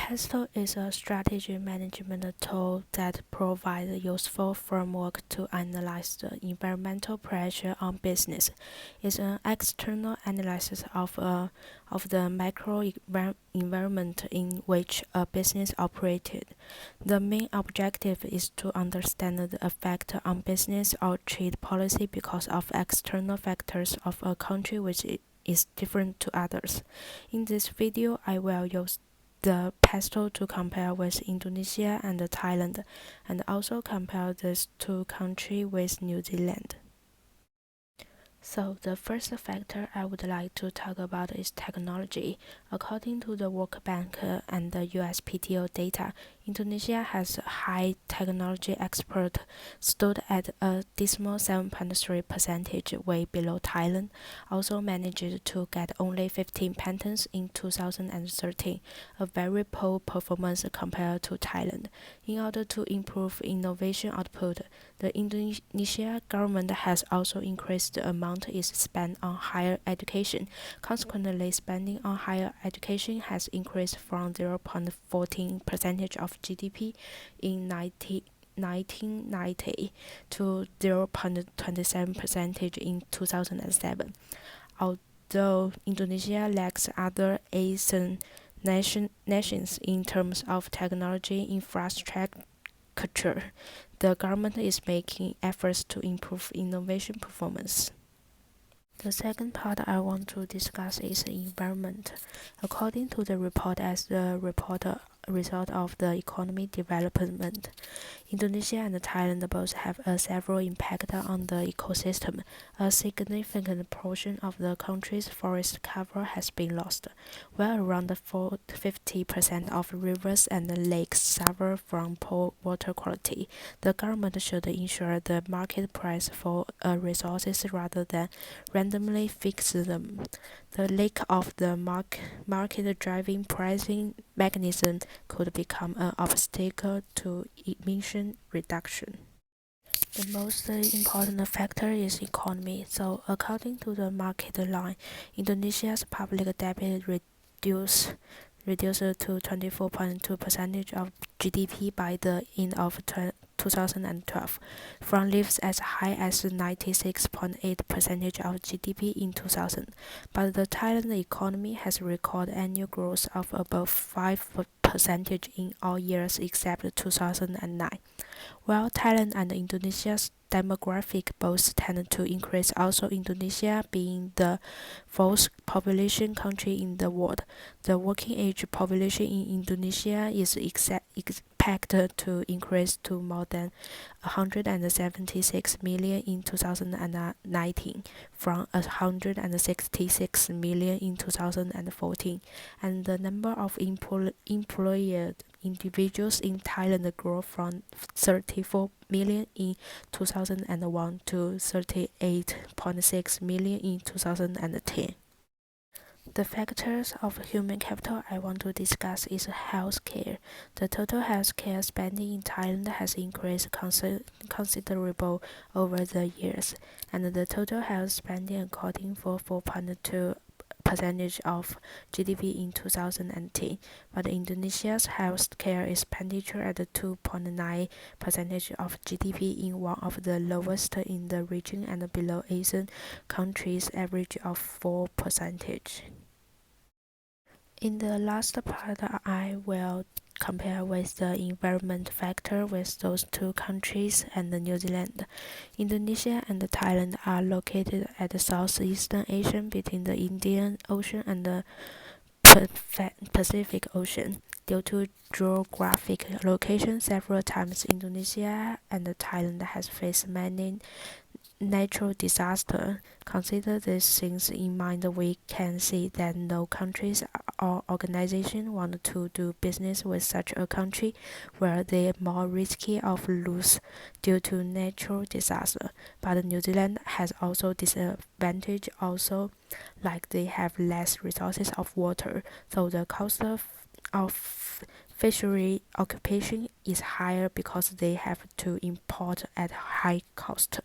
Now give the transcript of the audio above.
PESTLE is a strategy management tool that provides a useful framework to analyze the environmental pressure on business. It's an external analysis of the macro environment in which a business operated. The main objective is to understand the effect on business or trade policy because of external factors of a country which is different to others. In this video, I will use the PESTLE to compare with Indonesia and Thailand, and also compare these two countries with New Zealand. So the first factor I would like to talk about is technology. According to the World Bank and the USPTO data, Indonesia has a high technology export, stood at a dismal 7.3%, way below Thailand. Also managed to get only 15 patents in 2013, a very poor performance compared to Thailand. In order to improve innovation output, the Indonesian government has also increased the amount it spent on higher education. Consequently, spending on higher education has increased from 0.14% of GDP in 1990 to 0.27% in 2007. Although Indonesia lags other Asian nations in terms of technology infrastructure, the government is making efforts to improve innovation performance. The second part I want to discuss is the environment. According to the report as the result of the economic development, Indonesia and Thailand both have several impact on the ecosystem. A significant portion of the country's forest cover has been lost, while around 50% of rivers and lakes suffer from poor water quality. The government should ensure the market price for resources rather than randomly fix them. The lack of the market-driving pricing mechanism could become an obstacle to emission reduction. The most important factor is economy. So, according to the market line, Indonesia's public debt reduced to 24.2% of GDP by the end of 2012, from levels as high as 96.8% of GDP in 2000. But the Thailand economy has recorded annual growth of above 5% in all years except 2009. While Thailand and Indonesia's demographic both tend to increase, also Indonesia being the fourth population country in the world, the working age population in Indonesia is expected to increase to more than 176 million in 2019 from 166 million in 2014, and the number of employed individuals in Thailand grew from 34 million in 2001 to 38.6 million in 2010. The factors of human capital I want to discuss is healthcare. The total healthcare spending in Thailand has increased considerably over the years, and the total health spending accounting for 4.2% of GDP in 2010, but Indonesia's healthcare expenditure at 2.9% of GDP in one of the lowest in the region and below Asian countries' average of 4%. In the last part, I will compare with the environment factor with those two countries and New Zealand. Indonesia and Thailand are located at the southeastern Asia between the Indian Ocean and the Pacific Ocean. Due to geographic location, several times Indonesia and Thailand has faced many natural disaster. Consider these things in mind, we can see that no countries or organization want to do business with such a country where they are more risky of lose due to natural disaster. But New Zealand has also disadvantage also, like they have less resources of water, so the cost of fishery occupation is higher because they have to import at high cost.